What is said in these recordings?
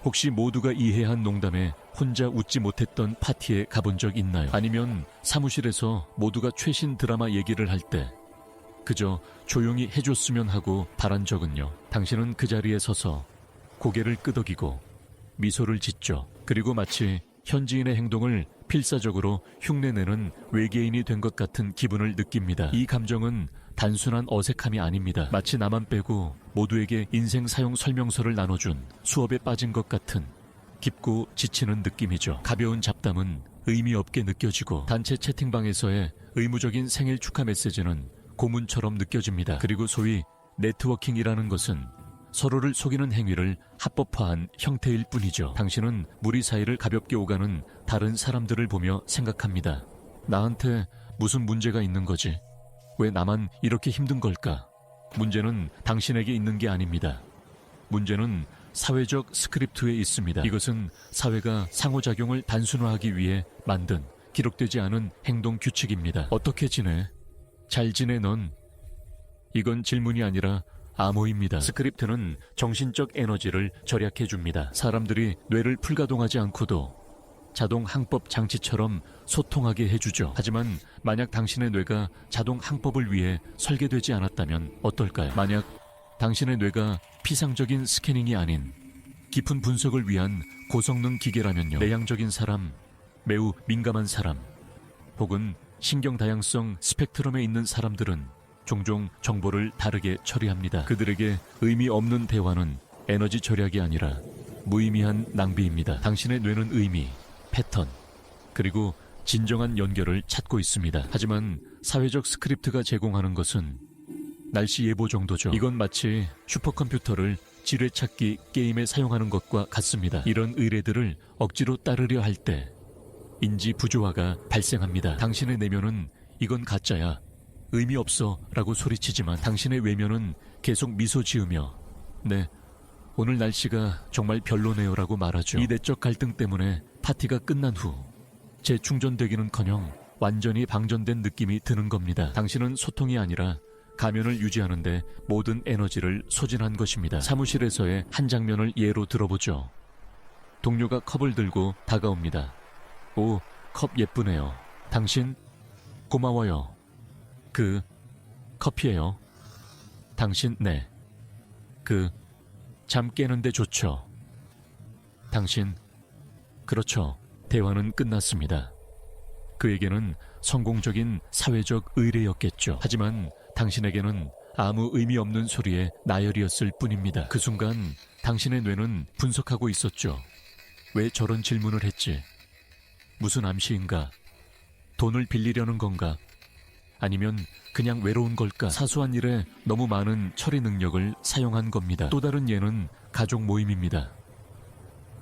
혹시 모두가 이해한 농담에 혼자 웃지 못했던 파티에 가본 적 있나요? 아니면 사무실에서 모두가 최신 드라마 얘기를 할 때 그저 조용히 해줬으면 하고 바란 적은요? 당신은 그 자리에 서서 고개를 끄덕이고 미소를 짓죠. 그리고 마치 현지인의 행동을 필사적으로 흉내내는 외계인이 된 것 같은 기분을 느낍니다. 이 감정은 단순한 어색함이 아닙니다. 마치 나만 빼고 모두에게 인생 사용 설명서를 나눠준 수업에 빠진 것 같은 깊고 지치는 느낌이죠. 가벼운 잡담은 의미 없게 느껴지고 단체 채팅방에서의 의무적인 생일 축하 메시지는 고문처럼 느껴집니다. 그리고 소위 네트워킹이라는 것은 서로를 속이는 행위를 합법화한 형태일 뿐이죠. 당신은 무리 사이를 가볍게 오가는 다른 사람들을 보며 생각합니다. 나한테 무슨 문제가 있는 거지? 왜 나만 이렇게 힘든 걸까? 문제는 당신에게 있는 게 아닙니다. 문제는 사회적 스크립트에 있습니다. 이것은 사회가 상호작용을 단순화하기 위해 만든 기록되지 않은 행동 규칙입니다. 어떻게 지내? 잘 지내 넌? 이건 질문이 아니라 암호입니다. 스크립트는 정신적 에너지를 절약해줍니다. 사람들이 뇌를 풀가동하지 않고도 자동 항법 장치처럼 소통하게 해주죠. 하지만 만약 당신의 뇌가 자동 항법을 위해 설계되지 않았다면 어떨까요? 만약 당신의 뇌가 피상적인 스캐닝이 아닌 깊은 분석을 위한 고성능 기계라면요. 내향적인 사람, 매우 민감한 사람, 혹은 신경 다양성 스펙트럼에 있는 사람들은 종종 정보를 다르게 처리합니다. 그들에게 의미 없는 대화는 에너지 절약이 아니라 무의미한 낭비입니다. 당신의 뇌는 의미, 패턴, 그리고 진정한 연결을 찾고 있습니다. 하지만 사회적 스크립트가 제공하는 것은 날씨 예보 정도죠. 이건 마치 슈퍼컴퓨터를 지뢰찾기 게임에 사용하는 것과 같습니다. 이런 의뢰들을 억지로 따르려 할 때 인지 부조화가 발생합니다. 당신의 내면은 이건 가짜야, 의미 없어 라고 소리치지만 당신의 외면은 계속 미소 지으며 네, 오늘 날씨가 정말 별로네요 라고 말하죠. 이 내적 갈등 때문에 파티가 끝난 후 재충전되기는커녕 완전히 방전된 느낌이 드는 겁니다. 당신은 소통이 아니라 가면을 유지하는데 모든 에너지를 소진한 것입니다. 사무실에서의 한 장면을 예로 들어보죠. 동료가 컵을 들고 다가옵니다. 오, 컵 예쁘네요. 당신? 고마워요. 그 커피예요. 당신? 네. 잠 깨는데 좋죠. 당신? 그렇죠. 대화는 끝났습니다. 그에게는 성공적인 사회적 의뢰였겠죠. 하지만 당신에게는 아무 의미 없는 소리의 나열이었을 뿐입니다. 그 순간 당신의 뇌는 분석하고 있었죠. 왜 저런 질문을 했지? 무슨 암시인가? 돈을 빌리려는 건가? 아니면 그냥 외로운 걸까? 사소한 일에 너무 많은 처리 능력을 사용한 겁니다. 또 다른 예는 가족 모임입니다.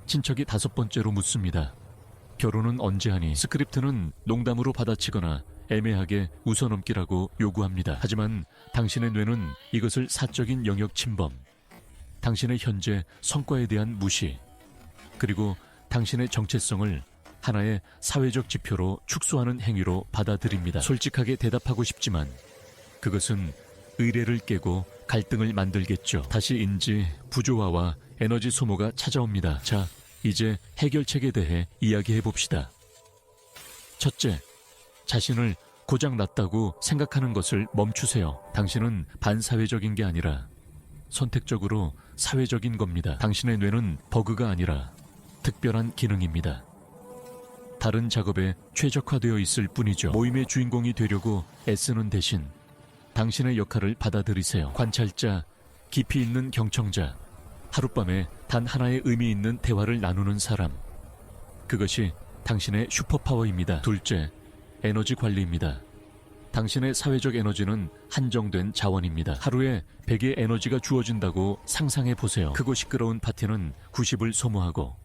친척이 5번째로 묻습니다. 결혼은 언제 하니? 스크립트는 농담으로 받아치거나 애매하게 웃어넘기라고 요구합니다. 하지만 당신의 뇌는 이것을 사적인 영역 침범, 당신의 현재 성과에 대한 무시, 그리고 당신의 정체성을 하나의 사회적 지표로 축소하는 행위로 받아들입니다. 솔직하게 대답하고 싶지만 그것은 의뢰를 깨고 갈등을 만들겠죠. 다시 인지 부조화와 에너지 소모가 찾아옵니다. 자, 이제 해결책에 대해 이야기해봅시다. 첫째, 자신을 고장났다고 생각하는 것을 멈추세요. 당신은 반사회적인 게 아니라 선택적으로 사회적인 겁니다. 당신의 뇌는 버그가 아니라 특별한 기능입니다. 다른 작업에 최적화되어 있을 뿐이죠. 모임의 주인공이 되려고 애쓰는 대신 당신의 역할을 받아들이세요. 관찰자, 깊이 있는 경청자, 하룻밤에 단 하나의 의미 있는 대화를 나누는 사람. 그것이 당신의 슈퍼파워입니다. 둘째, 에너지 관리입니다. 당신의 사회적 에너지는 한정된 자원입니다. 하루에 100의 에너지가 주어진다고 상상해 보세요. 크고 시끄러운 파티는 90을 소모하고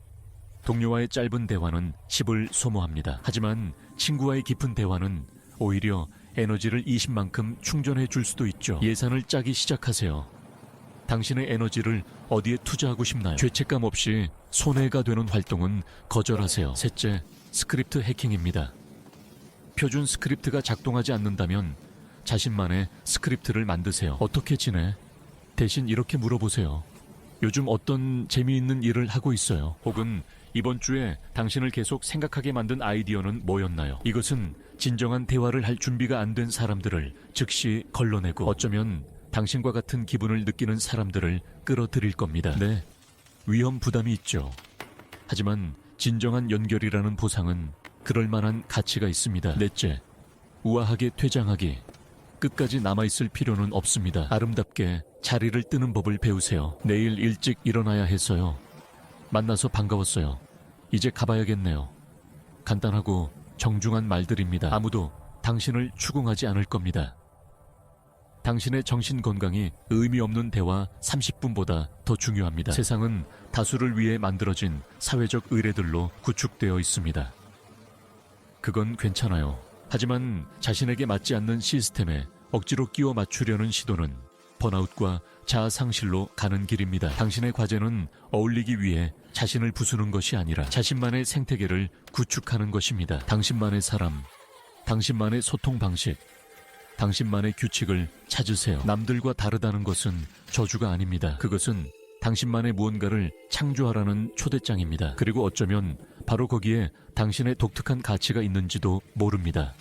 동료와의 짧은 대화는 10을 소모합니다. 하지만 친구와의 깊은 대화는 오히려 에너지를 20만큼 충전해 줄 수도 있죠. 예산을 짜기 시작하세요. 당신의 에너지를 어디에 투자하고 싶나요? 죄책감 없이 손해가 되는 활동은 거절하세요. 셋째, 스크립트 해킹입니다. 표준 스크립트가 작동하지 않는다면 자신만의 스크립트를 만드세요. 어떻게 지내? 대신 이렇게 물어보세요. 요즘 어떤 재미있는 일을 하고 있어요. 혹은 이번 주에 당신을 계속 생각하게 만든 아이디어는 뭐였나요? 이것은 진정한 대화를 할 준비가 안 된 사람들을 즉시 걸러내고 어쩌면 당신과 같은 기분을 느끼는 사람들을 끌어들일 겁니다. 네, 위험 부담이 있죠. 하지만 진정한 연결이라는 보상은 그럴 만한 가치가 있습니다. 넷째, 우아하게 퇴장하기. 끝까지 남아있을 필요는 없습니다. 아름답게 자리를 뜨는 법을 배우세요. 내일 일찍 일어나야 해서요. 만나서 반가웠어요. 이제 가봐야겠네요. 간단하고 정중한 말들입니다. 아무도 당신을 추궁하지 않을 겁니다. 당신의 정신 건강이 의미 없는 대화 30분보다 더 중요합니다. 세상은 다수를 위해 만들어진 사회적 의뢰들로 구축되어 있습니다. 그건 괜찮아요. 하지만 자신에게 맞지 않는 시스템에 억지로 끼워 맞추려는 시도는 번아웃과 자아 상실로 가는 길입니다. 당신의 과제는 어울리기 위해 자신을 부수는 것이 아니라 자신만의 생태계를 구축하는 것입니다. 당신만의 사람, 당신만의 소통 방식, 당신만의 규칙을 찾으세요. 남들과 다르다는 것은 저주가 아닙니다. 그것은 당신만의 무언가를 창조하라는 초대장입니다. 그리고 어쩌면 바로 거기에 당신의 독특한 가치가 있는지도 모릅니다.